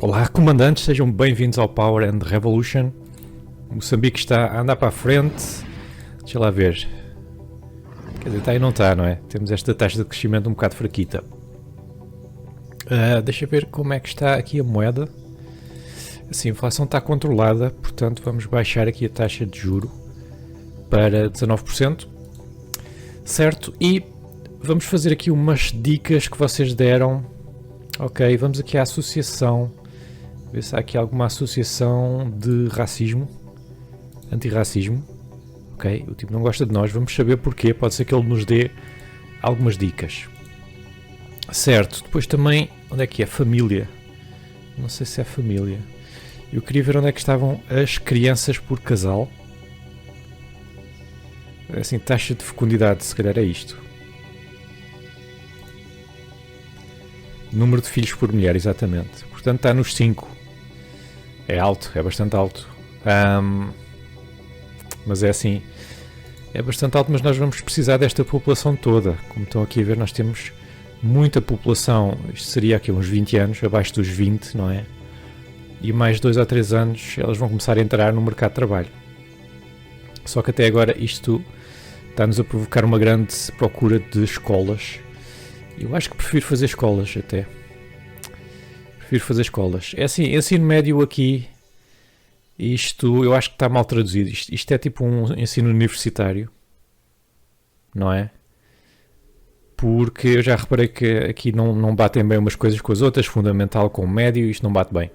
Olá, comandantes, sejam bem-vindos ao Power and Revolution. Moçambique está a andar para a frente. Deixa lá ver. Quer dizer, está e não está, não é? Temos esta taxa de crescimento um bocado fraquita. Deixa ver como é que está aqui a moeda. Assim, a inflação está controlada, portanto vamos baixar aqui a taxa de juro para 19%. Certo? E vamos fazer aqui umas dicas que vocês deram. Ok, vamos aqui à associação. Ver se há aqui alguma associação de racismo, antirracismo. Ok, o tipo não gosta de nós, vamos saber porquê, pode ser que ele nos dê algumas dicas. Certo, depois também, onde é que é? Família. Não sei se é família. Eu queria ver onde é que estavam as crianças por casal. Assim, taxa de fecundidade, se calhar é isto. Número de filhos por mulher, exatamente. Portanto está nos 5. É alto, é bastante alto. Mas é assim, é bastante alto, mas nós vamos precisar desta população toda. Como estão aqui a ver, nós temos muita população. Isto seria aqui uns 20 anos, abaixo dos 20, não é? E mais 2 ou 3 anos elas vão começar a entrar no mercado de trabalho. Só que até agora isto está-nos a provocar uma grande procura de escolas. Eu acho que prefiro fazer escolas até. Prefiro fazer escolas. É assim, ensino médio aqui, isto eu acho que está mal traduzido. Isto é tipo um ensino universitário, não é? Porque eu já reparei que aqui não batem bem umas coisas com as outras, fundamental com o médio, isto não bate bem.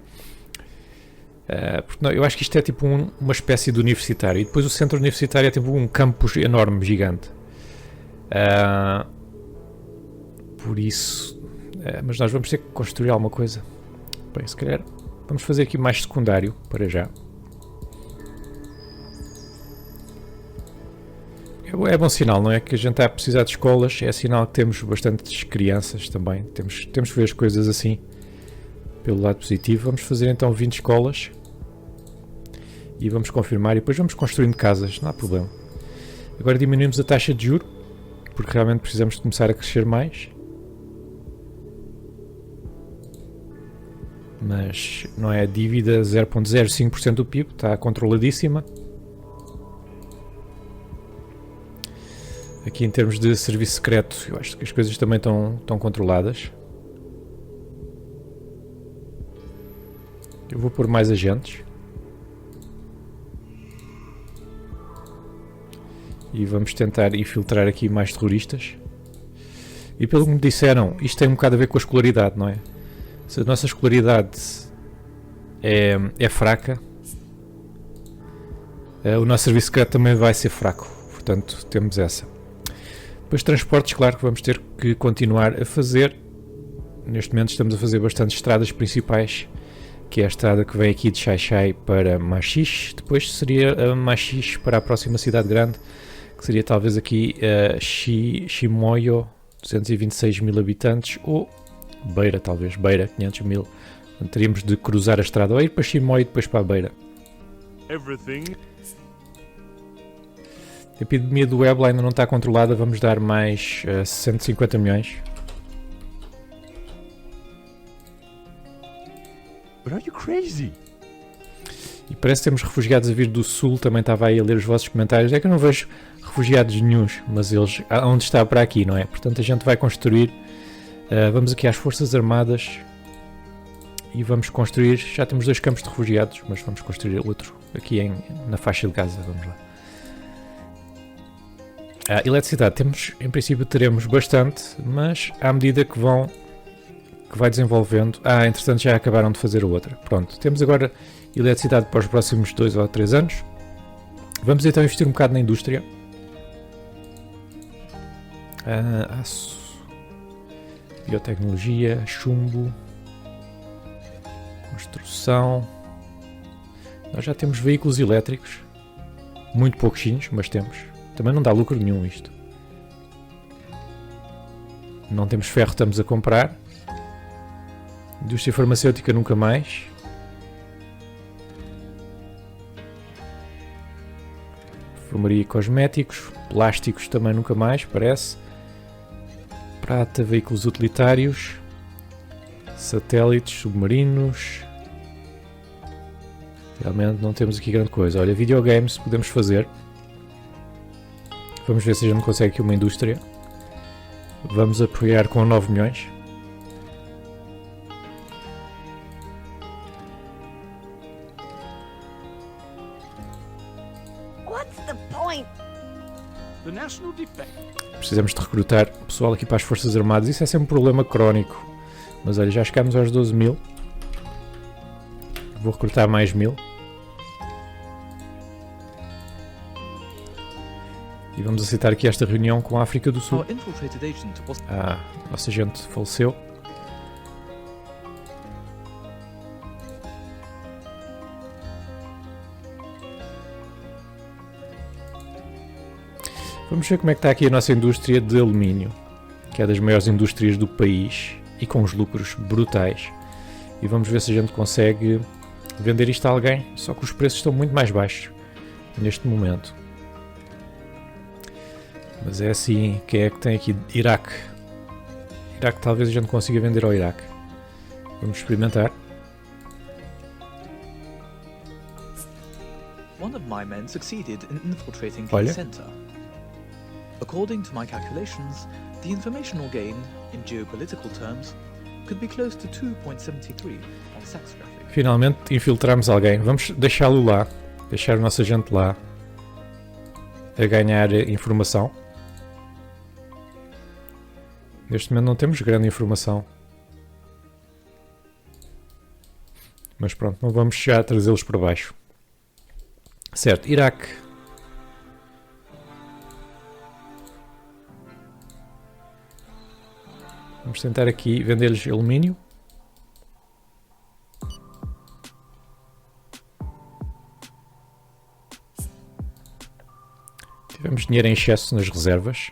Porque não, eu acho que isto é tipo uma espécie de universitário. E depois o centro universitário é tipo um campus enorme, gigante. Por isso... mas nós vamos ter que construir alguma coisa. Bem, se calhar vamos fazer aqui mais secundário para já. É bom sinal, não é? Que a gente está a precisar de escolas. É sinal que temos bastantes crianças também. Temos que ver as coisas assim pelo lado positivo. Vamos fazer então 20 escolas e vamos confirmar e depois vamos construindo casas, não há problema. Agora diminuímos a taxa de juros porque realmente precisamos de começar a crescer mais. Mas não é a dívida 0,05% do PIB, está controladíssima. Aqui em termos de serviço secreto, eu acho que as coisas também estão controladas. Eu vou pôr mais agentes. E vamos tentar infiltrar aqui mais terroristas. E pelo que me disseram, isto tem um bocado a ver com a escolaridade, não é? Se a nossa escolaridade é fraca, o nosso serviço secreto também vai ser fraco. Portanto, temos essa. Depois transportes, claro que vamos ter que continuar a fazer. Neste momento estamos a fazer bastantes estradas principais, que é a estrada que vem aqui de Xai-Xai para Machixe. Depois seria a Machixe para a próxima cidade grande, que seria talvez aqui Chimoio, 226 mil habitantes, ou Beira, talvez, Beira, 500 mil. Então, teríamos de cruzar a estrada ou ir para Chimoio e depois para a Beira. A epidemia do Ebola ainda não está controlada, vamos dar mais 150 milhões. But are you crazy? E parece que temos refugiados a vir do sul, também estava aí a ler os vossos comentários. É que eu não vejo refugiados nenhuns, mas eles, onde está para aqui, não é? Portanto a gente vai construir, vamos aqui às Forças Armadas e vamos construir, já temos 2 campos de refugiados, mas vamos construir outro aqui na faixa de Gaza, vamos lá. A eletricidade, em princípio teremos bastante, mas à medida que vai desenvolvendo... entretanto já acabaram de fazer a outra. Pronto, temos agora eletricidade para os próximos 2 ou 3 anos. Vamos então investir um bocado na indústria. Aço, biotecnologia, chumbo, construção. Nós já temos veículos elétricos, muito pouquinhos, mas temos. Também não dá lucro nenhum isto. Não temos ferro, estamos a comprar. Indústria farmacêutica nunca mais. Perfumaria e cosméticos. Plásticos também nunca mais, parece. Prata, veículos utilitários. Satélites, submarinos. Realmente não temos aqui grande coisa. Olha, videogames podemos fazer. Vamos ver se a gente consegue aqui uma indústria. Vamos apoiar com 9 milhões. What's the point? The National Defense. Precisamos de recrutar pessoal aqui para as Forças Armadas. Isso é sempre um problema crónico. Mas olha, já chegámos aos 12 mil. Vou recrutar mais 1000. E vamos aceitar aqui esta reunião com a África do Sul. Ah, nossa gente faleceu. Vamos ver como é que está aqui a nossa indústria de alumínio, que é das maiores indústrias do país e com os lucros brutais. E vamos ver se a gente consegue vender isto a alguém, só que os preços estão muito mais baixos neste momento. Mas é assim, quem é que tem aqui? Iraque. Iraque talvez a gente consiga vender ao Iraque. Vamos experimentar. One of my men succeeded in infiltrating Olha. the center. According to my calculations, the informational gain, in geopolitical terms, could be close to 2.73 on Saxgraphic. Finalmente infiltramos alguém. Vamos deixá-lo lá. Deixar a nossa gente lá. A ganhar informação. Neste momento não temos grande informação. Mas pronto, não vamos já trazê-los para baixo. Certo, Iraque. Vamos tentar aqui vender-lhes alumínio. Tivemos dinheiro em excesso nas reservas.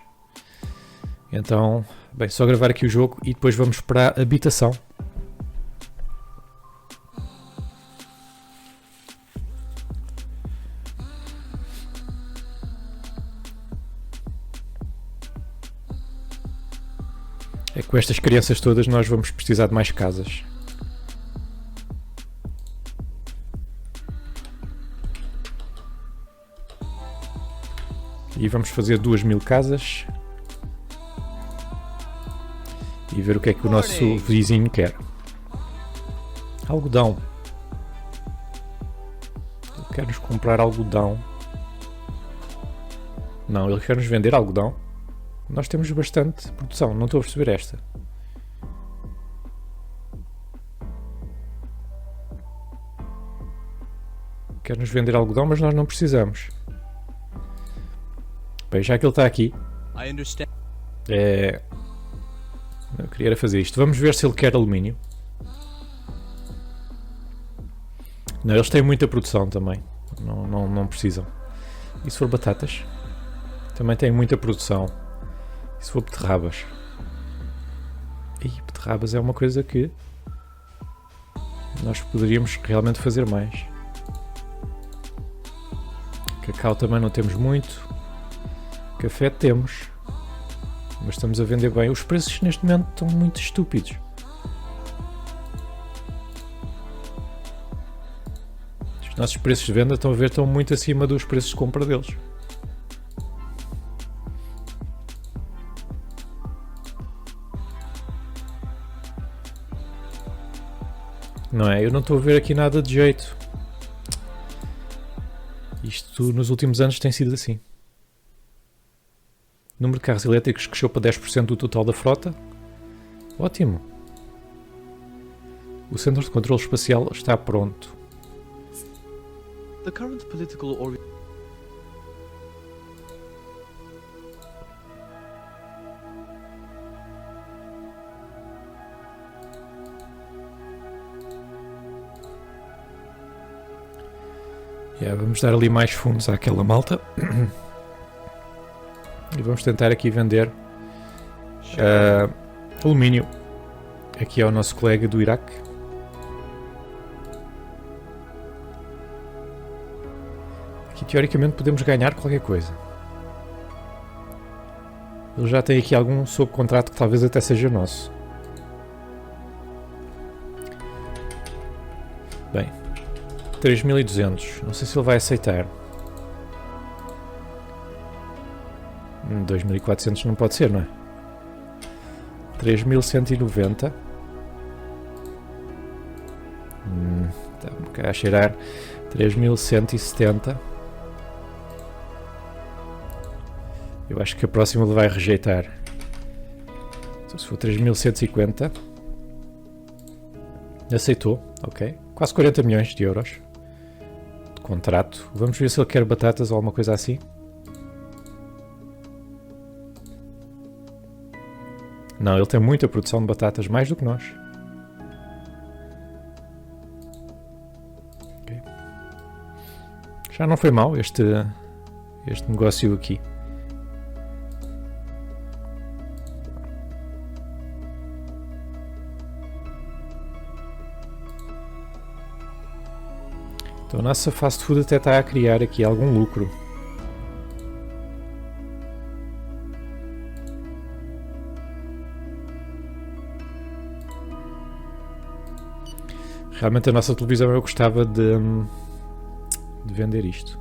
Então, bem, só gravar aqui o jogo e depois vamos para a habitação. É que com estas crianças todas nós vamos precisar de mais casas. E vamos fazer 2000 casas. E ver o que é que o nosso vizinho quer. Algodão. Ele quer nos comprar algodão. Não, ele quer nos vender algodão. Nós temos bastante produção, não estou a perceber esta. Quer nos vender algodão, mas nós não precisamos. Bem, já que ele está aqui, eu queria era fazer isto. Vamos ver se ele quer alumínio. Não, eles têm muita produção também. Não precisam. E se for batatas? Também têm muita produção. E se for beterrabas? E beterrabas é uma coisa que nós poderíamos realmente fazer mais. Cacau também não temos muito. Café temos. Mas estamos a vender bem. Os preços neste momento estão muito estúpidos. Os nossos preços de venda estão muito acima dos preços de compra deles. Não é? Eu não estou a ver aqui nada de jeito. Isto nos últimos anos tem sido assim. O número de carros elétricos cresceu para 10% do total da frota. Ótimo. O centro de controle espacial está pronto. The current political Vamos dar ali mais fundos àquela malta. E vamos tentar aqui vender alumínio aqui ao nosso colega do Iraque. Aqui teoricamente podemos ganhar qualquer coisa. Ele já tem aqui algum sob contrato que talvez até seja nosso. Bem, 3.200. Não sei se ele vai aceitar. 2.400 não pode ser, não é? 3.190. Está um bocado a cheirar. 3.170. Eu acho que a próxima ele vai rejeitar. Então, se for 3.150. Aceitou, ok. Quase 40 milhões de euros de contrato. Vamos ver se ele quer batatas ou alguma coisa assim. Não, ele tem muita produção de batatas, mais do que nós. Okay. Já não foi mal este negócio aqui. Então a nossa fast food até está a criar aqui algum lucro. Realmente a nossa televisão eu gostava de vender isto.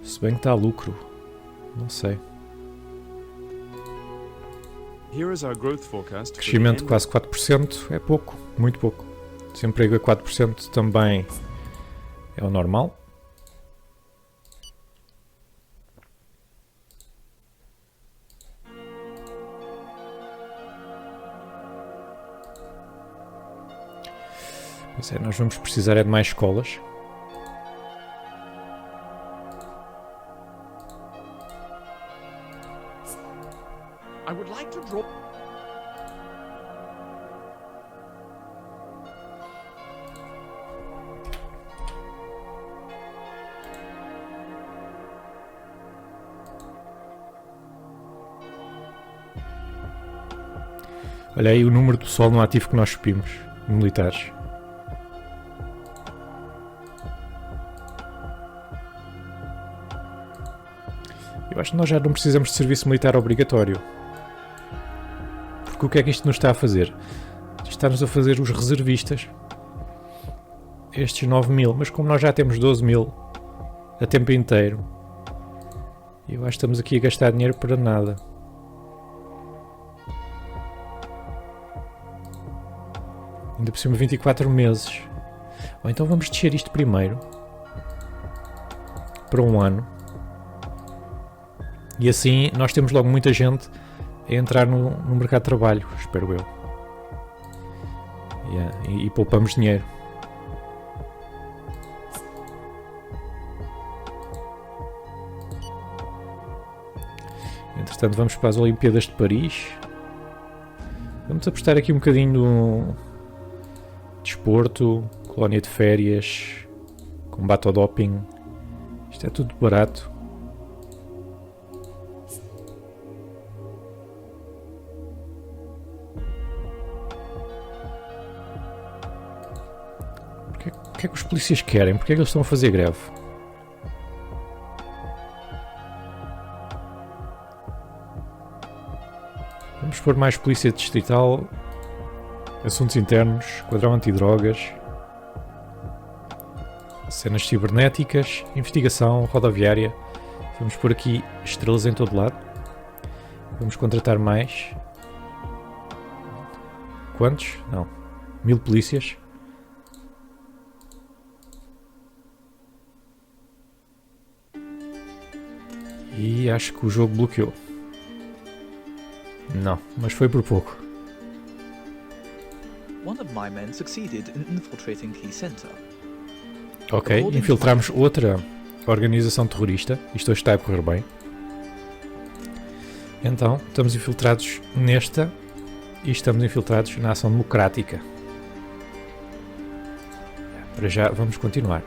Se bem que está a lucro. Não sei. Here is our growth forecast for the Crescimento de end quase 4% é pouco, muito pouco. Desemprego a 4% também é o normal. Pois é, nós vamos precisar de mais escolas. I would like to draw. Olha aí o número de pessoal no ativo que nós subimos, militares. Eu acho que nós já não precisamos de serviço militar obrigatório. Porque o que é que isto nos está a fazer? Está-nos a fazer os reservistas. Estes 9.000, mas como nós já temos 12.000 a tempo inteiro, eu acho que estamos aqui a gastar dinheiro para nada. Ainda por cima 24 meses. Ou então vamos descer isto primeiro para um ano. E assim nós temos logo muita gente a entrar no mercado de trabalho, espero eu. E poupamos dinheiro. Entretanto vamos para as Olimpíadas de Paris. Vamos apostar aqui um bocadinho no desporto, colónia de férias, combate ao doping. Isto é tudo barato. O que é que os polícias querem? Porque é que eles estão a fazer greve? Vamos pôr mais polícia distrital, assuntos internos, quadrão antidrogas, cenas cibernéticas, investigação, rodoviária. Vamos pôr aqui estrelas em todo lado. Vamos contratar mais. Quantos? Não. 1000 polícias. E acho que o jogo bloqueou. Não, mas foi por pouco. One of my men succeeded in infiltrating Key Center. Ok, infiltramos outra organização terrorista. Isto hoje está a correr bem. Então, estamos infiltrados nesta e estamos infiltrados na ação democrática. Para já, vamos continuar.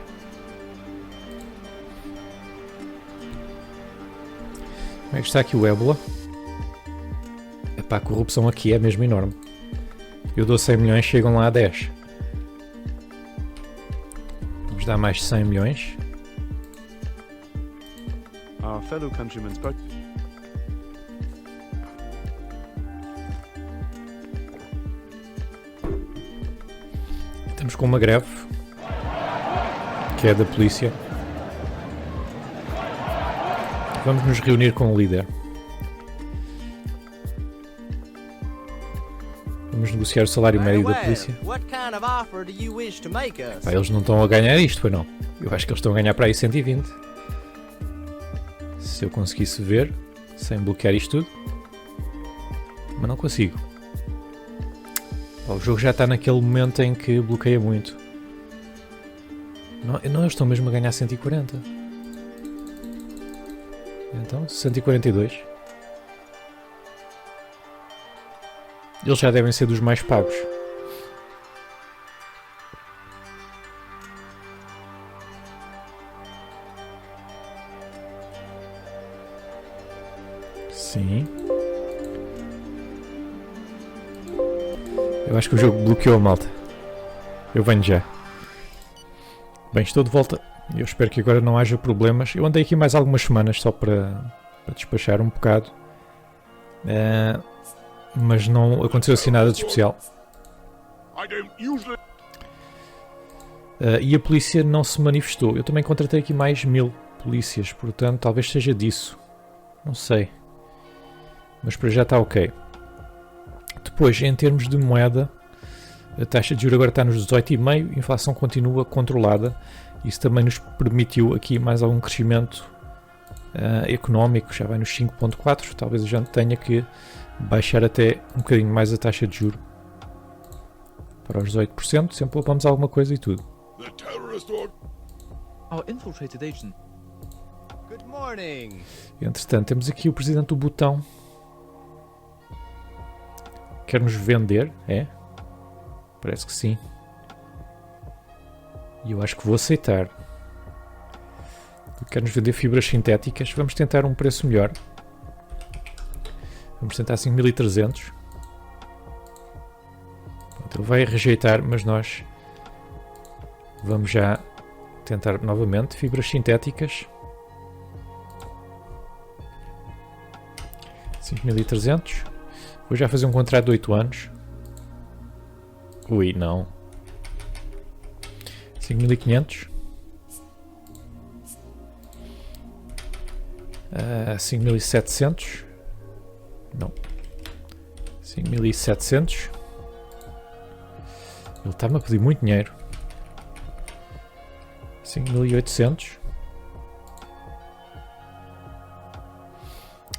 Como é que está aqui o ébola? Epá, a corrupção aqui é mesmo enorme. Eu dou 100 milhões, chegam lá a 10. Vamos dar mais 100 milhões. Our fellow countrymen's budget. Estamos com uma greve, que é da polícia. Vamos nos reunir com o líder. Vamos negociar o salário médio da polícia. Pá, eles não estão a ganhar isto, foi não? Eu acho que eles estão a ganhar para aí 120. Se eu conseguisse ver, sem bloquear isto tudo. Mas não consigo. Pá, o jogo já está naquele momento em que bloqueia muito. Não, eles estão mesmo a ganhar 140. Então, 142. Eles já devem ser dos mais pagos. Sim. Eu acho que o jogo bloqueou a malta. Eu venho já. Bem, estou de volta. Eu espero que agora não haja problemas. Eu andei aqui mais algumas semanas só para despachar um bocado. Mas não aconteceu assim nada de especial. E a polícia não se manifestou. Eu também contratei aqui mais 1000 polícias, portanto talvez seja disso. Não sei. Mas para já está ok. Depois, em termos de moeda, a taxa de juros agora está nos 18,5%, a inflação continua controlada. Isso também nos permitiu aqui mais algum crescimento económico, já vai nos 5,4%. Talvez a gente tenha que baixar até um bocadinho mais a taxa de juros para os 18%, sempre poupamos alguma coisa e tudo. Our infiltrated agent. Good morning. Entretanto, temos aqui o presidente do Botão. Quer nos vender, é? Parece que sim. E eu acho que vou aceitar. Quer nos vender fibras sintéticas. Vamos tentar um preço melhor. Vamos tentar 5.300. Ele vai rejeitar, mas nós vamos já tentar novamente. Fibras sintéticas. 5.300. Vou já fazer um contrato de 8 anos. Ui, não. 5.500. 5.700. Não. 5.700. Ele está-me a pedir muito dinheiro. 5.800.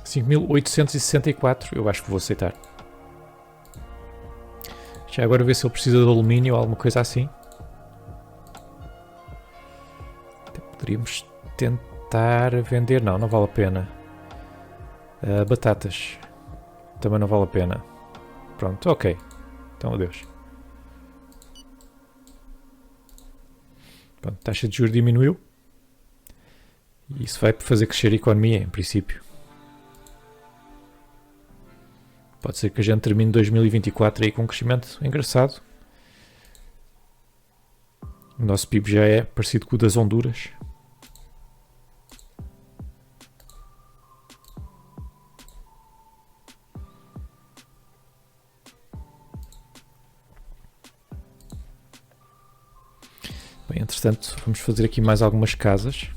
5.864. Eu acho que vou aceitar. Já agora ver se ele precisa de alumínio ou alguma coisa assim. Poderíamos tentar vender. Não, não vale a pena. Batatas. Também não vale a pena. Pronto, ok. Então adeus. Pronto, a taxa de juros diminuiu. E isso vai fazer crescer a economia, em princípio. Pode ser que a gente termine 2024 aí com um crescimento engraçado. O nosso PIB já é parecido com o das Honduras. Bem, entretanto, vamos fazer aqui mais algumas casas.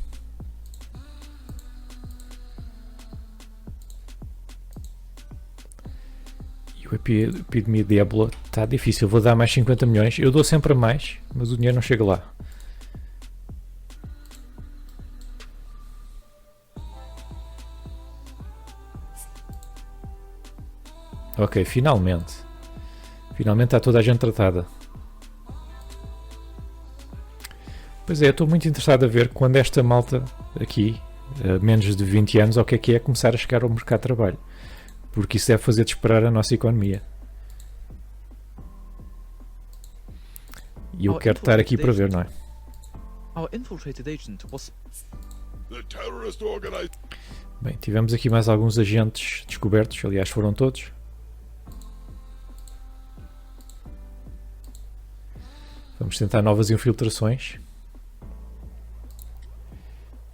A epidemia de ébola está difícil. Vou dar mais 50 milhões. Eu dou sempre a mais, mas o dinheiro não chega lá. Ok, finalmente. Finalmente está toda a gente tratada. Pois é, eu estou muito interessado a ver quando esta malta aqui, menos de 20 anos, o que é começar a chegar ao mercado de trabalho. Porque isso deve fazer disparar a nossa economia. E eu quero estar aqui para ver, não é? Bem, tivemos aqui mais alguns agentes descobertos. Aliás, foram todos. Vamos tentar novas infiltrações.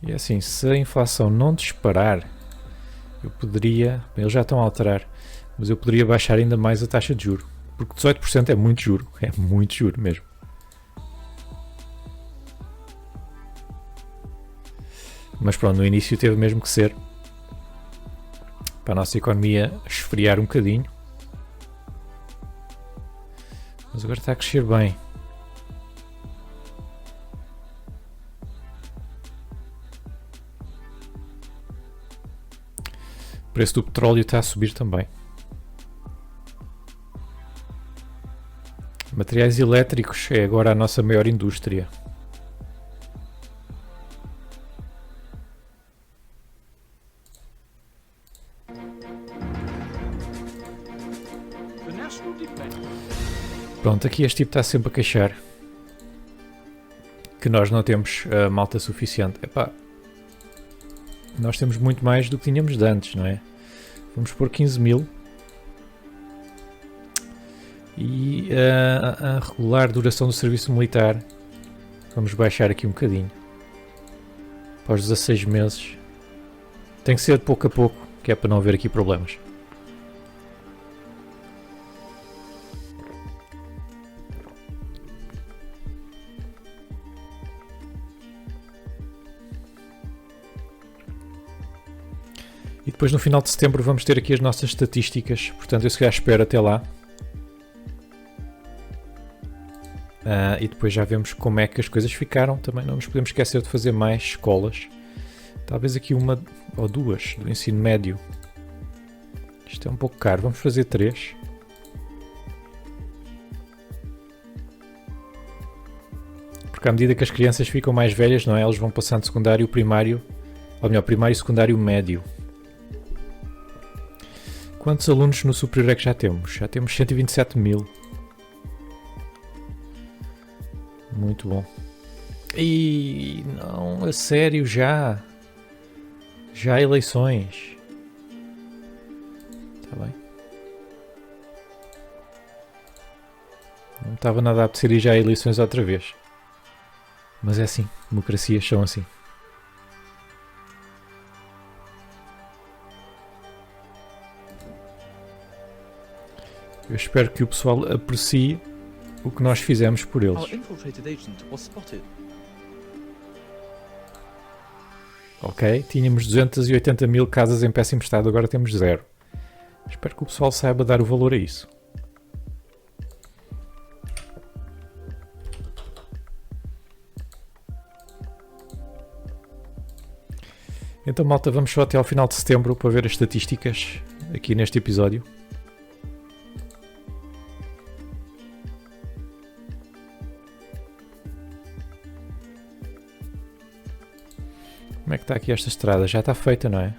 E assim, se a inflação não disparar, eu poderia... Bem, eles já estão a alterar, mas eu poderia baixar ainda mais a taxa de juro. Porque 18% é muito juro. É muito juro mesmo. Mas pronto, no início teve mesmo que ser para a nossa economia esfriar um bocadinho. Mas agora está a crescer bem. O preço do petróleo está a subir também. Materiais elétricos é agora a nossa maior indústria. The National Defense. Pronto, aqui este tipo está sempre a queixar que nós não temos malta suficiente. Epá, nós temos muito mais do que tínhamos de antes, não é? Vamos pôr 15 mil. E a regular duração do serviço militar vamos baixar aqui um bocadinho para os 16 meses. Tem que ser pouco a pouco, que é para não haver aqui problemas. E depois no final de setembro vamos ter aqui as nossas estatísticas, portanto eu se calhar espero até lá. E depois já vemos como é que as coisas ficaram. Também não nos podemos esquecer de fazer mais escolas. Talvez aqui uma ou duas do ensino médio. Isto é um pouco caro. Vamos fazer 3. Porque à medida que as crianças ficam mais velhas, não é? Elas vão passando de secundário primário, ou melhor, primário e secundário médio. Quantos alunos no superior é que já temos? Já temos 127 mil. Muito bom. E não, a sério, já há eleições. Está bem. Não estava nada a apetecer ir já a eleições outra vez. Mas é assim, democracias são assim. Eu espero que o pessoal aprecie o que nós fizemos por eles. Our infiltrated agent was spotted. Ok, tínhamos 280 mil casas em péssimo estado, agora temos 0. Espero que o pessoal saiba dar o valor a isso. Então, malta, vamos só até ao final de setembro para ver as estatísticas aqui neste episódio. Como é que está aqui esta estrada? Já está feita, não é?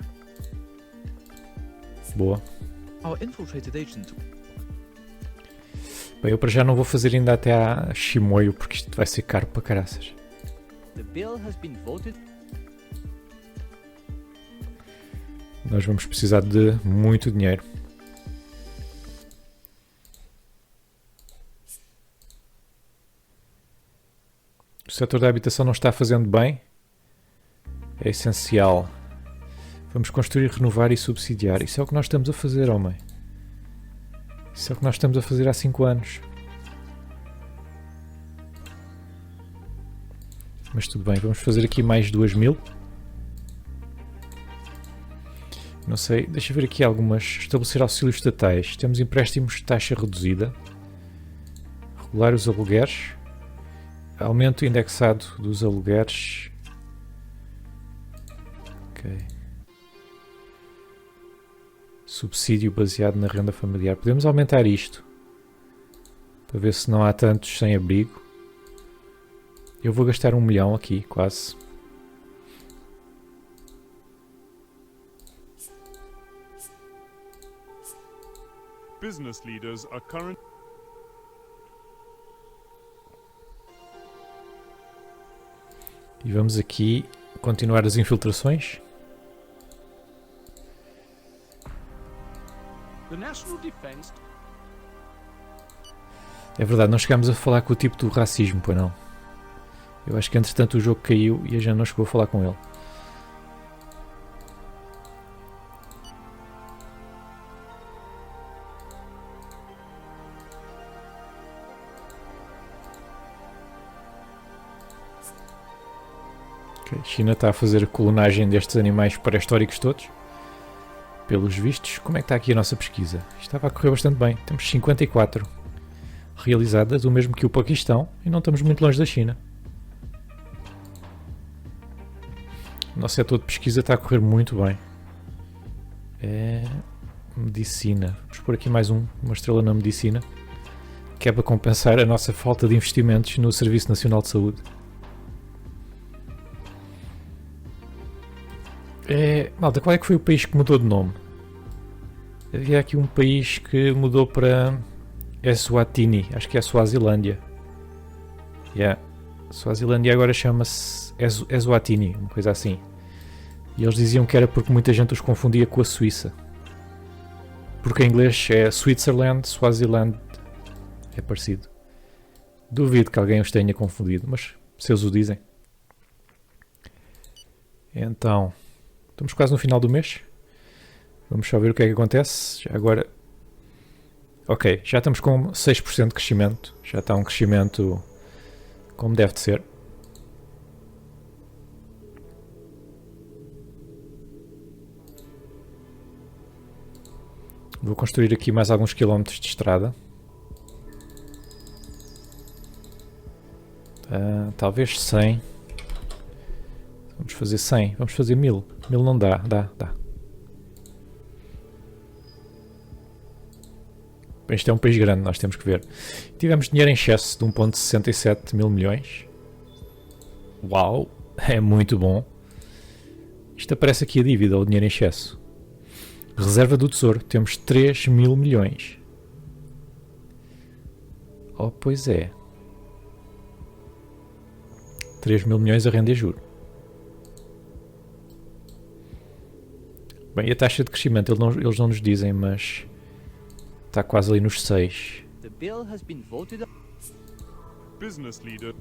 Boa. Our infiltrated agent. Bem, eu para já não vou fazer ainda até a Chimoio, porque isto vai ser caro para caraças. The bill has been voted. Nós vamos precisar de muito dinheiro. O setor da habitação não está fazendo bem. É essencial. Vamos construir, renovar e subsidiar. Isso é o que nós estamos a fazer, homem. Isso é o que nós estamos a fazer há 5 anos. Mas tudo bem, vamos fazer aqui mais 2.000. Não sei, deixa eu ver aqui algumas. Estabelecer auxílios estatais. Temos empréstimos de taxa reduzida. Regular os alugueres. Aumento indexado dos alugueres. Ok. Subsídio baseado na renda familiar. Podemos aumentar isto para ver se não há tantos sem abrigo. Eu vou gastar 1 milhão aqui, quase. Business leaders are current. E vamos aqui continuar as infiltrações. The National Defense. É verdade, não chegámos a falar com o tipo do racismo, pois não? Eu acho que entretanto o jogo caiu e a gente não chegou a falar com ele. Ok, China está a fazer a clonagem destes animais pré-históricos todos. Pelos vistos, como é que está aqui a nossa pesquisa? Isto estava a correr bastante bem. Temos 54 realizadas, o mesmo que o Paquistão, e não estamos muito longe da China. O nosso setor de pesquisa está a correr muito bem. É medicina. Vamos pôr aqui mais uma estrela na medicina, que é para compensar a nossa falta de investimentos no Serviço Nacional de Saúde. Malta, qual é que foi o país que mudou de nome? Havia aqui um país que mudou para Eswatini, acho que é Suazilândia. Suazilândia agora chama-se Eswatini, uma coisa assim. E eles diziam que era porque muita gente os confundia com a Suíça. Porque em inglês é Switzerland, Swaziland, é parecido. Duvido que alguém os tenha confundido, mas se eles o dizem. Então, estamos quase no final do mês. Vamos só ver o que é que acontece. Já agora, ok, já estamos com 6% de crescimento. Já está um crescimento como deve de ser. Vou construir aqui mais alguns quilómetros de estrada. Talvez 100. Vamos fazer 100. Vamos fazer 1000. 1000 não dá. Dá. Bem, isto é um país grande, nós temos que ver. Tivemos dinheiro em excesso de 1,67 mil milhões. Uau! É muito bom. Isto aparece aqui a dívida, ou o dinheiro em excesso. Reserva do Tesouro, temos 3 mil milhões. Oh, pois é. 3 mil milhões a render juro. Bem, e a taxa de crescimento, eles não nos dizem, mas está quase ali nos 6. The bill has been voted on. Business leader.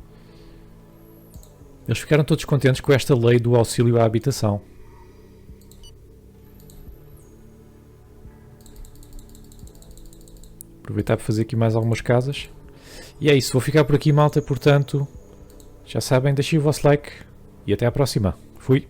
Eles ficaram todos contentes com esta lei do auxílio à habitação. Aproveitar para fazer aqui mais algumas casas. E é isso, vou ficar por aqui, malta, portanto, já sabem, deixem o vosso like e até à próxima. Fui!